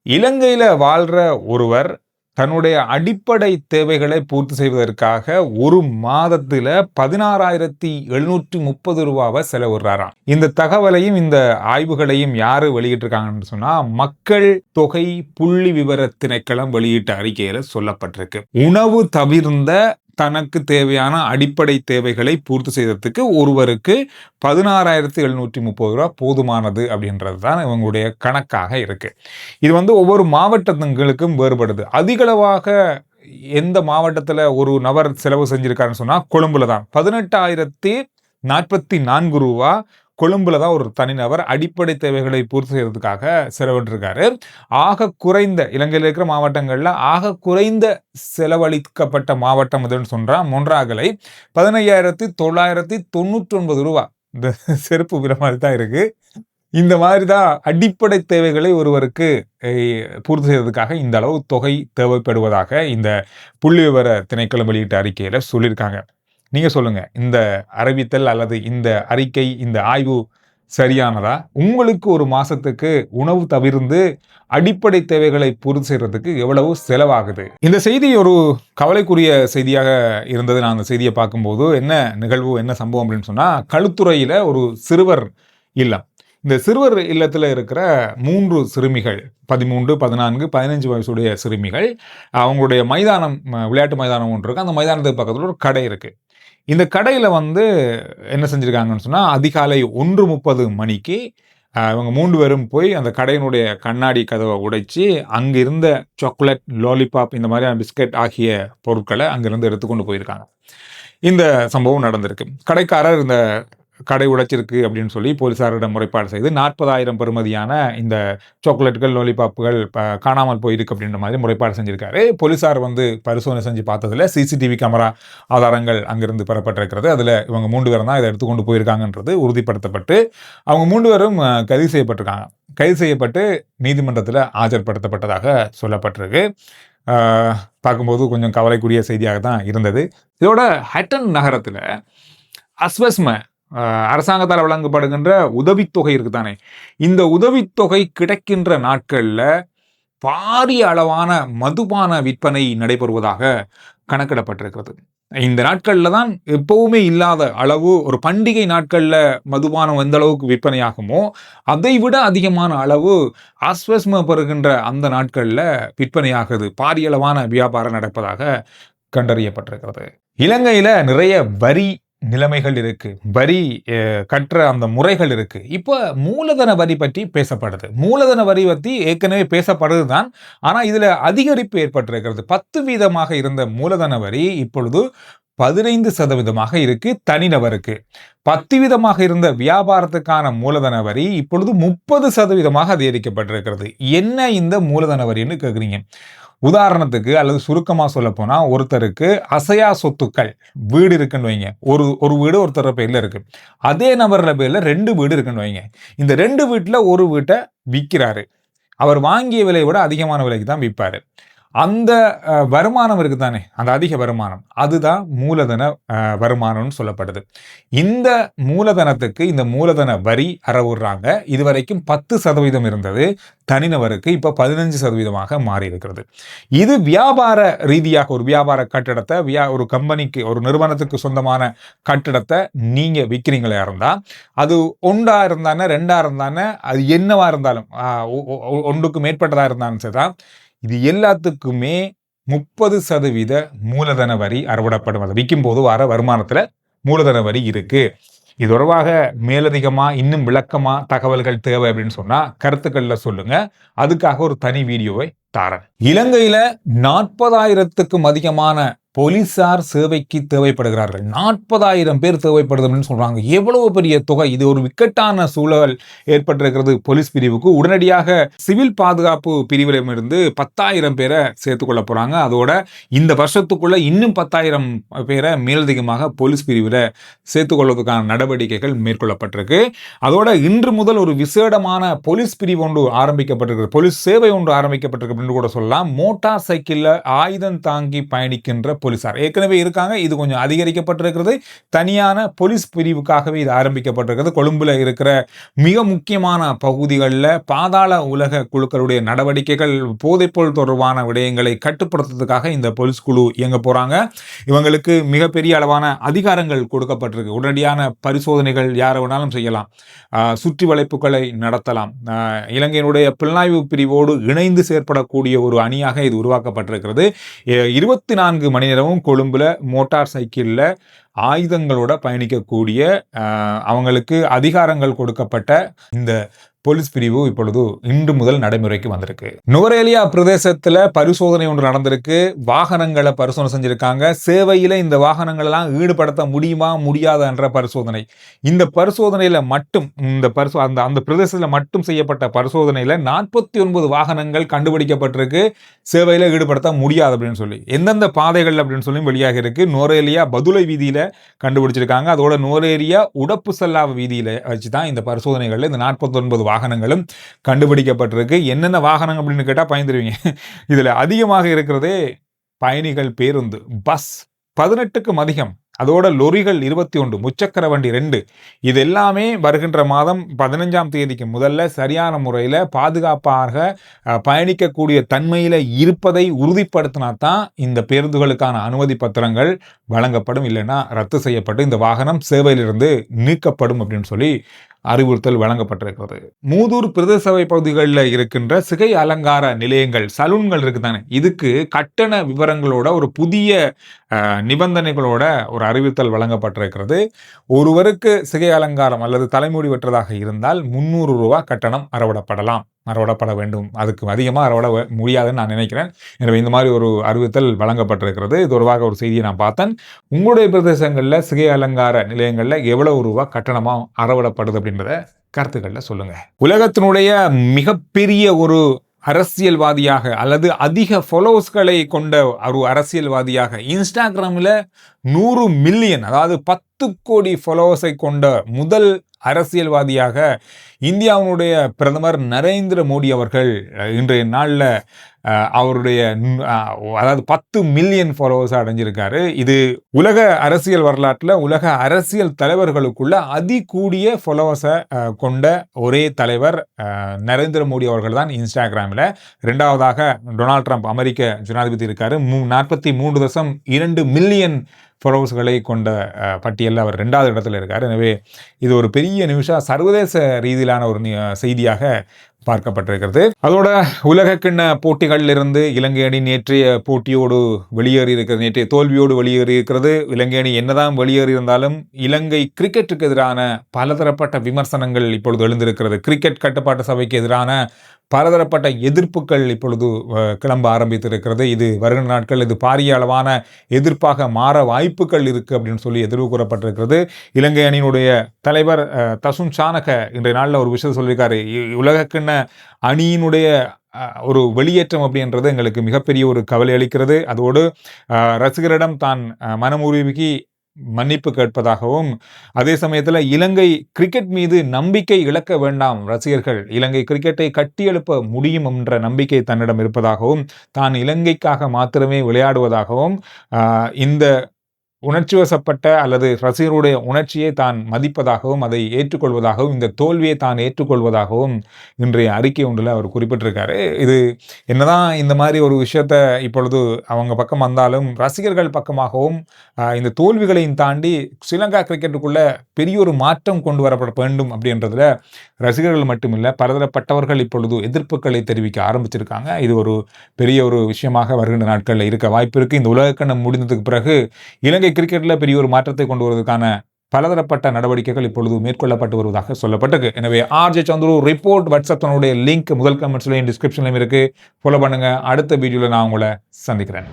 இலங்கையில வாழ்ற ஒருவர் தன்னுடைய அடிப்படை தேவைகளை பூர்த்தி செய்வதற்காக ஒரு மாதத்துல 16,730 ரூபாவை செலவிடுறாராம். இந்த தகவலையும் இந்த ஆய்வுகளையும் யாரு வெளியிட்டிருக்காங்கன்னு சொன்னா, மக்கள் தொகை புள்ளி விவர திணைக்களம் வெளியிட்ட அறிக்கையில சொல்லப்பட்டிருக்கு. உணவு தவிர்ந்த தனக்கு தேவையான அடிப்படை தேவைகளை பூர்த்தி செய்வதற்கு ஒருவருக்கு 16,730 ரூபாய் போதுமானது அப்படின்றது தான் இவங்களுடைய கணக்காக இருக்கு. இது ஒவ்வொரு மாவட்டங்களுக்கும் வேறுபடுது. அதிகளவாக எந்த மாவட்டத்தில் ஒரு நபர் செலவு செஞ்சிருக்காருன்னு சொன்னா கொழும்புல தான் 18,044 ரூபா. கொழும்புல தான் ஒரு தனிநபர் அடிப்படை தேவைகளை பூர்த்தி செய்வதற்காக செலவிட்டிருக்காரு. ஆக குறைந்த இலங்கையில் இருக்கிற மாவட்டங்கள்ல ஆக குறைந்த செலவழிக்கப்பட்ட மாவட்டம் எதுன்னு சொன்னா மொன்றாகலை 15,999 ரூபா. இந்த செருப்பு விலை மாதிரி தான் இருக்கு. இந்த மாதிரி தான் அடிப்படை தேவைகளை ஒருவருக்கு பூர்த்தி செய்வதற்காக இந்த அளவு தொகை தேவைப்படுவதாக இந்த புள்ளி விவர திணைக்களம் வெளியிட்ட அறிக்கையில சொல்லியிருக்காங்க. நீங்க சொல்லுங்க, இந்த அறிவித்தல் அல்லது இந்த அறிக்கை, இந்த ஆய்வு சரியானதா? உங்களுக்கு ஒரு மாசத்துக்கு உணவு தவிர்ந்து அடிப்படை தேவைகளை பூர்த்தி செய்யறதுக்கு எவ்வளவு செலவாகுது? இந்த செய்தி ஒரு கவலைக்குரிய செய்தியாக இருந்தது. நான் அந்த செய்தியை பார்க்கும்போது என்ன நிகழ்வு, என்ன சம்பவம் அப்படின்னு சொன்னா, களுத்துறையில ஒரு சிறுவர் இல்லம். இந்த சிறுவர் இல்லத்துல இருக்கிற 3 சிறுமிகள் 13, 14, 15 வயசுடைய சிறுமிகள், அவங்களுடைய மைதானம், விளையாட்டு மைதானம் ஒன்று இருக்கு. அந்த மைதானத்துக்கு பக்கத்துல ஒரு கடை இருக்கு. இந்த கடையில என்ன செஞ்சிருக்காங்கன்னு சொன்னா, அதிகாலை 1:30 மணிக்கு இவங்க 3 பேரும் போய் அந்த கடையினுடைய கண்ணாடி கதவை உடைச்சு அங்கிருந்த சாக்லேட், லாலிபாப், இந்த மாதிரியான பிஸ்கட் ஆகிய பொருட்களை அங்கிருந்து எடுத்துக்கொண்டு போயிருக்காங்க. இந்த சம்பவம் நடந்திருக்கு. கடைக்காரர் இந்த கடை உடைச்சிருக்கு அப்படின்னு சொல்லி போலீசாரிடம் முறைப்பாடு செய்து 40,000 பெறுமதியான இந்த சாக்லேட்டுகள், லாலிபாப்புகள் காணாமல் போயிருக்கு அப்படின்ற மாதிரி முறைப்பாடு செஞ்சிருக்காரு. போலீசார் பரிசோதனை செஞ்சு பார்த்ததுல சிசிடிவி கேமரா ஆதாரங்கள் அங்கிருந்து பெறப்பட்டிருக்கிறது. அதுல இவங்க 3 பேரும் தான் இதை எடுத்துக்கொண்டு போயிருக்காங்கன்றது உறுதிப்படுத்தப்பட்டு அவங்க 3 பேரும் கைது செய்யப்பட்டிருக்காங்க. கைது செய்யப்பட்டு நீதிமன்றத்தில் ஆஜர்படுத்தப்பட்டதாக சொல்லப்பட்டிருக்கு. பார்க்கும்போது கொஞ்சம் கவலைக்குரிய செய்தியாக தான் இருந்தது. இதோட ஹட்டன் நகரத்தில் அஸ்வஸ்ம அரசாங்கத்தால் வழங்கப்படுகின்ற உதவித்தொகை இருக்குதானே, இந்த உதவித்தொகை கிடைக்கின்ற நாட்கள்ல பாரிய அளவான மதுபான விற்பனை நடைபெறுவதாக கணக்கிடப்பட்டிருக்கிறது. இந்த நாட்கள்ல தான் எப்பவுமே இல்லாத அளவு, ஒரு பண்டிகை நாட்கள்ல மதுபானம் எந்த அளவுக்கு விற்பனையாகுமோ அதை விட அதிகமான அளவு அஸ்வஸ்ம பெறுகின்ற அந்த நாட்கள்ல விற்பனையாகுது. பாரிய அளவான வியாபாரம் நடப்பதாக கண்டறியப்பட்டிருக்கிறது. இலங்கையில நிறைய வரி நிலைமைகள் இருக்கு, வரி கற்ற அந்த முறைகள் இருக்கு. இப்ப மூலதன வரி பற்றி பேசப்படுது. மூலதன வரி பற்றி ஏற்கனவே பேசப்படுதுதான். ஆனா இதுல அதிகரிப்பு ஏற்பட்டிருக்கிறது. 10% இருந்த மூலதன வரி இப்பொழுது 15% இருக்கு தனிநபருக்கு. 10% இருந்த வியாபாரத்துக்கான மூலதன வரி இப்பொழுது 30% அதிகரிக்கப்பட்டிருக்கிறது. என்ன இந்த மூலதன வரின்னு கேக்குறீங்க? உதாரணத்துக்கு அல்லது சுருக்கமா சொல்ல போனா, ஒருத்தருக்கு அசையா சொத்துக்கள் வீடு இருக்குன்னு வைங்க. ஒரு வீடு ஒருத்தர் பேர்ல இருக்கு. அதே நபர்ல பேர்ல 2 வீடு இருக்குன்னு வைங்க. இந்த 2 வீட்டுல ஒரு வீட்டை விற்கிறாரு. அவர் வாங்கிய விலையை விட அதிகமான விலைக்கு தான் விற்பாரு. அந்த வருமானம் இருக்குதானே, அந்த அதிக வருமானம், அதுதான் மூலதன வருமானம்னு சொல்லப்படுது. இந்த மூலதனத்துக்கு இந்த மூலதன வரி அறவுறாங்க. இதுவரைக்கும் 10% இருந்தது தனிநபருக்கு, இப்ப 15% மாறி இருக்கிறது. இது வியாபார ரீதியாக ஒரு வியாபார கட்டிடத்தை, ஒரு கம்பெனிக்கு, ஒரு நிறுவனத்துக்கு சொந்தமான கட்டிடத்தை நீங்க விற்கிறீங்களா இருந்தா, அது 1 இருந்தானே 2 இருந்தானே, அது என்னவா இருந்தாலும், 1க்கு மேற்பட்டதா இருந்தாலும் சரிதான், இது எல்லாத்துக்குமே 30% மூலதன வரி அறவிடப்படும். அதை விற்கும் போது வர வருமானத்துல மூலதன வரி இருக்கு. இது தொடர்பாக மேலதிகமா இன்னும் விளக்கமா தகவல்கள் தேவை அப்படின்னு சொன்னா கருத்துக்கள்ல சொல்லுங்க. அதுக்காக ஒரு தனி வீடியோவை தாரேன். இலங்கையில 40,000க்கும் அதிகமான போலீசார் சேவைக்கு தேவைப்படுகிறார்கள். 40,000 பேர் தேவைப்படுது அப்படின்னு சொல்றாங்க. எவ்வளவு பெரிய தொகை! இது ஒரு இக்கட்டான சூழல் ஏற்பட்டிருக்கிறது போலீஸ் பிரிவுக்கு. உடனடியாக சிவில் பாதுகாப்பு பிரிவிலிருந்து 10,000 பேரை சேர்த்துக் கொள்ள போறாங்க. அதோட இந்த வருஷத்துக்குள்ள இன்னும் 10,000 பேரை மேலதிகமாக போலீஸ் பிரிவில் சேர்த்துக் கொள்வதற்கான நடவடிக்கைகள் மேற்கொள்ளப்பட்டிருக்கு. அதோட இன்று முதல் ஒரு விசேடமான போலீஸ் பிரிவு ஒன்று ஆரம்பிக்கப்பட்டிருக்கு, போலீஸ் சேவை ஒன்று ஆரம்பிக்கப்பட்டிருக்கு அப்படின்னு கூட சொல்லலாம். மோட்டார் சைக்கிள்ல ஆயுதம் தாங்கி பயணிக்கின்ற போலீசார் ஏற்கனவே இருக்காங்க. இது கொஞ்சம் அதிகரிக்கப்பட்டிருக்கிறது. தனியான போலீஸ் பிரிவுக்காகவே இது ஆரம்பிக்கப்பட்டிருக்கிறது. கொழும்புல இருக்கிற மிக முக்கியமான பகுதிகளில் பாதாள உலக குழுக்களுடைய நடவடிக்கைகள், போதைப்பொருள் தொடர்பான விடயங்களை கட்டுப்படுத்துறதுக்காக இந்த போலீஸ் குழு இயங்க போறாங்க. இவங்களுக்கு மிகப்பெரிய அளவான அதிகாரங்கள் கொடுக்கப்பட்டிருக்கு. உடனடியான பரிசோதனைகள் யாரை வேணாலும் செய்யலாம், சுற்றி வளைப்புகளை நடத்தலாம். இலங்கையினுடைய புலனாய்வு பிரிவோடு இணைந்து செயற்படக்கூடிய ஒரு அணியாக இது உருவாக்கப்பட்டிருக்கிறது. 24 மணி நேரமும் கொழும்புல மோட்டார் சைக்கிளில் ஆயுதங்களோட பயணிக்கக்கூடிய அவங்களுக்கு அதிகாரங்கள் கொடுக்கப்பட்ட இந்த போலீஸ் பிரிவு இப்பொழுது இன்று முதல் நடைமுறைக்கு வந்திருக்கு. நுவரேலியா பிரதேசத்துல பரிசோதனை ஒன்று நடந்திருக்கு. வாகனங்களை பரிசோதனை செஞ்சிருக்காங்க. சேவையில இந்த வாகனங்கள் எல்லாம் ஈடுபடுத்த முடியுமா முடியாத என்ற பரிசோதனை. இந்த பரிசோதனையில மட்டும் அந்த பிரதேசத்துல மட்டும் செய்யப்பட்ட பரிசோதனையில 49 வாகனங்கள் கண்டுபிடிக்கப்பட்டிருக்கு சேவையில ஈடுபடுத்த முடியாது அப்படின்னு சொல்லி. எந்தெந்த பாதைகள் அப்படின்னு சொல்லி வெளியாக இருக்கு. நுவரேலியா பதுளை வீதியில கண்டுபிடிச்சிருக்காங்க. அதோட நுவரேலியா உடப்பு செல்லா வீதியில வச்சுதான் இந்த பரிசோதனைகள்ல இந்த 49 வாகனங்களும் கண்டுபிடிக்கப்பட்டிருக்கு. என்னென்ன வாகனங்கள் அப்படின்னு கேட்டா பயந்துருவீங்க. இதுல அதிகமாக இருக்கிறதே பயணிகள் பேருந்து, பஸ் 18க்கும் அதிகம். அதோட லொரிகள் 21, முச்சக்கர வண்டி 2. இது எல்லாமே வருகின்ற மாதம் 15ஆம் தேதிக்கு முதல்ல சரியான முறையில் பாதுகாப்பாக பயணிக்கக்கூடிய தன்மையில் இருப்பதை உறுதிப்படுத்தினா தான் இந்த பேருந்துகளுக்கான அனுமதி பத்திரங்கள் வழங்கப்படும். இல்லைன்னா ரத்து செய்யப்பட்டு இந்த வாகனம் சேவையிலிருந்து நீக்கப்படும் அப்படின்னு சொல்லி அறிவுறுத்தல் வழங்கப்பட்டிருக்கிறது. மூதூர் பிரதேச சபை பகுதிகளில் இருக்கின்ற சிகை அலங்கார நிலையங்கள், சலூன்கள் இருக்குதானே, இதுக்கு கட்டண விவரங்களோட ஒரு புதிய நிபந்தனைகளோட ஒரு அறிவித்தல் வழங்கப்பட்டிருக்கிறது. ஒருவருக்கு சிகை அலங்காரம் அல்லது தலைமுடி வெட்டுறதாக இருந்தால் 300 ரூபாய் கட்டணம் அறவிடப்பட வேண்டும். அதுக்கு அதிகமாக அறவிட முடியாதுன்னு நான் நினைக்கிறேன். எனவே இந்த மாதிரி ஒரு அறிவித்தல் வழங்கப்பட்டிருக்கிறது. இது தொடர்பாக ஒரு செய்தியை நான் பார்த்தேன். உங்களுடைய பிரதேசங்களில் சிகை அலங்கார நிலையங்களில் எவ்வளவு ரூபாய் கட்டணமாக அறவிடப்படுது அப்படின்றத கருத்துக்களில் சொல்லுங்க. உலகத்தினுடைய மிகப்பெரிய ஒரு அரசியல்வாதியாக அல்லது அதிக ஃபாலோவர்ஸ்களை கொண்ட ஒரு அரசியல்வாதியாக இன்ஸ்டாகிராமில் 100 மில்லியன், அதாவது 10 கோடி ஃபாலோவர்ஸை கொண்ட முதல் அரசியல்வாதியாக இந்தியாவுடைய பிரதமர் நரேந்திர மோடி அவர்கள் இன்றைய நாளில் அவருடைய அதாவது 10 மில்லியன் ஃபாலோவர்ஸ் அடைஞ்சிருக்காரு. இது உலக அரசியல் வரலாற்றில் உலக அரசியல் தலைவர்களுக்குள்ள அதிகூடிய ஃபாலோவர்ஸை கொண்ட ஒரே தலைவர் நரேந்திர மோடி அவர்கள் தான் இன்ஸ்டாகிராமில். 2வதாக டொனால்ட் ட்ரம்ப் அமெரிக்க ஜனாதிபதி இருக்காரு. 43.2 மில்லியன் ஃபாலோவர்ஸ்களை கொண்ட பட்டியலில் அவர் 2வது இடத்துல இருக்கார். எனவே இது ஒரு பெரிய நிமிஷம் சர்வதேச ரீதியிலான ஒரு செய்தியாக பார்க்கப்பட்டிருக்கிறது. அதோட உலகக்கிண்ண போட்டிகளில் இருந்து இலங்கை அணி நேற்றைய போட்டியோடு வெளியேறி இருக்கிறது, நேற்றைய தோல்வியோடு வெளியேறி இருக்கிறது. இலங்கை அணி என்னதான் வெளியேறி இருந்தாலும் இலங்கை கிரிக்கெட்டுக்கு எதிரான பலதரப்பட்ட விமர்சனங்கள் இப்பொழுது எழுந்திருக்கிறது. கிரிக்கெட் கட்டுப்பாட்டு சபைக்கு எதிரான பலதரப்பட்ட எதிர்ப்புகள் இப்பொழுது கிளம்ப ஆரம்பித்திருக்கிறது. இது வருகின்ற நாட்கள் இது பாரிய அளவான எதிர்ப்பாக மாற வாய்ப்புகள் இருக்கு அப்படின்னு சொல்லி எதிர்வு கூறப்பட்டிருக்கிறது. இலங்கை அணியினுடைய தலைவர் தசுன் சானக இன்றைய நாளில் ஒரு விஷயம் சொல்லியிருக்காரு. உலகக்கிண்ண அணியினுடைய ஒரு வெளியேற்றம் அப்படின்றது எங்களுக்கு மிகப்பெரிய ஒரு கவலை அளிக்கிறது. அதோடு ரசிகரிடம் தான் மனமுருகி மன்னிப்பு கேட்பதாகவும், அதே சமயத்தில் இலங்கை கிரிக்கெட் மீது நம்பிக்கை இழக்க வேண்டாம், ரசிகர்கள் இலங்கை கிரிக்கெட்டை கட்டியெழுப்ப முடியும் என்ற நம்பிக்கை தன்னிடம் இருப்பதாகவும், தான் இலங்கைக்காக மாத்திரமே விளையாடுவதாகவும், இந்த உணர்ச்சிவசப்பட்ட அல்லது ரசிகருடைய உணர்ச்சியை தான் மதிப்பதாகவும் அதை ஏற்றுக்கொள்வதாகவும் இந்த தோல்வியை தான் ஏற்றுக்கொள்வதாகவும் இன்றைய அறிக்கை ஒன்றில் அவர் குறிப்பிட்டிருக்காரு. இது என்னதான் இந்த மாதிரி ஒரு விஷயத்த இப்பொழுது அவங்க பக்கம் வந்தாலும் ரசிகர்கள் பக்கமாகவும் இந்த தோல்விகளையும் தாண்டி ஸ்ரீலங்கா கிரிக்கெட்டுக்குள்ள பெரிய ஒரு மாற்றம் கொண்டு வரப்பட வேண்டும் அப்படின்றதுல ரசிகர்கள் மட்டுமில்லை பலதரப்பட்டவர்கள் இப்பொழுது எதிர்ப்புகளை தெரிவிக்க ஆரம்பிச்சிருக்காங்க. இது ஒரு பெரிய ஒரு விஷயமாக வருகின்ற நாட்களில் இருக்க வாய்ப்பு இருக்குது. இந்த உலகக்கிண்ணம் முடிந்ததுக்கு பிறகு இலங்கை கிரிக்கெட்டில் பெரிய ஒரு மாற்றத்தை கொண்டு வருவதற்கான பலதரப்பட்ட நடவடிக்கைகள் இப்பொழுது மேற்கொள்ளப்பட்டு வருவதாக சொல்லப்பட்டிருக்கு. எனவே RJ Chandru report WhatsApp link முதல் கமெண்ட்ஸ்லையும் டிஸ்கிரிப்ஷன்லையும் இருக்கு. ஃபாலோ பண்ணுங்க. அடுத்த வீடியோவில் நான் உங்களை சந்திக்கிறேன்.